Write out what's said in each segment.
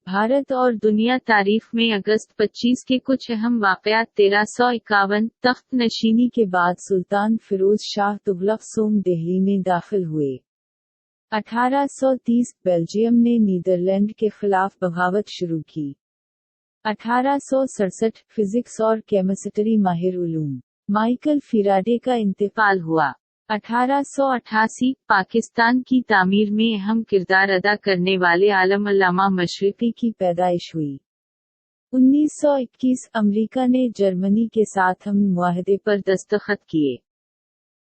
भारत और दुनिया तारीख में अगस्त 25 के कुछ अहम वाक़यात। 1351 तख्त नशीनी के बाद सुल्तान फिरोज शाह तुगलक सोम दिल्ली में दाखिल हुए। 1830 बेल्जियम ने नीदरलैंड के खिलाफ बगावत शुरू की। 1867 फिजिक्स और केमिस्ट्री माहिर उलूम माइकल फिराडे का इंतकाल हुआ। 1888 पाकिस्तान की तामीर में अहम किरदार अदा करने वाले आलम अल्लामा मशरिकी की पैदाइश हुई। 1921 अमेरिका ने जर्मनी के साथ अमन मुआहदे पर दस्तखत किए।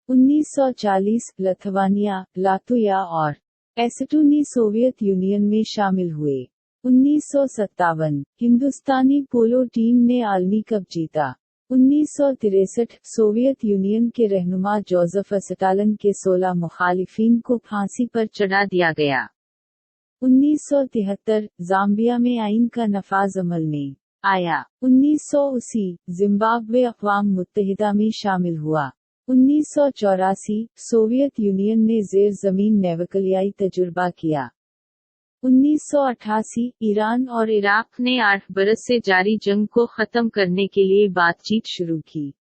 1940 लिथुआनिया, लात्विया और एस्टोनी सोवियत यूनियन में शामिल हुए। 1957 हिंदुस्तानी पोलो टीम ने आलमी कप जीता। 1963 सोवियत यूनियन के रहनुमा जोसेफ स्टालिन के 16 मुखालिफिन को फांसी पर चढ़ा दिया गया। 1973 जाम्बिया में आइन का नफाज अमल में आया। 1980 जिम्बाब्वे अक़वाम मुत्तहिदा में शामिल हुआ। 1984 सोवियत यूनियन ने ज़ेर ज़मीन नेवकलियाई तजुर्बा किया। 1988 ईरान और इराक ने 8 बरस से जारी जंग को ख़त्म करने के लिए बातचीत शुरू की।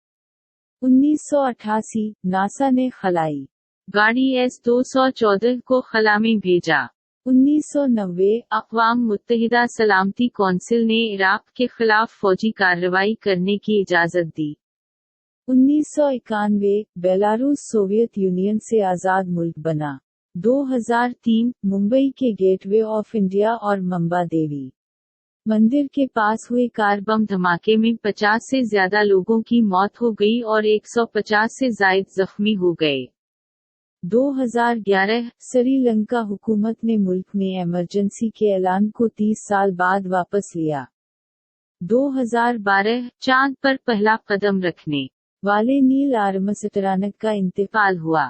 1988 नासा ने खलाई गाड़ी S-214 को खला में भेजा। 1990 अक़वाम मुत्तहिदा सलामती कौंसिल ने इराक के खिलाफ फौजी कार्रवाई करने की इजाज़त दी। 1991 बेलारूस सोवियत यूनियन से आज़ाद मुल्क बना। 2003 मुंबई के गेटवे ऑफ इंडिया और मंबा देवी मंदिर के पास हुए कार बम धमाके में 50 से ज्यादा लोगों की मौत हो गई और 150 से जायद जख्मी हो गए। 2011 श्रीलंका हुकूमत ने मुल्क में इमरजेंसी के ऐलान को 30 साल बाद वापस लिया। 2012 चांद पर पहला कदम रखने वाले नील आर्मस्ट्रांग का इंतकाल हुआ।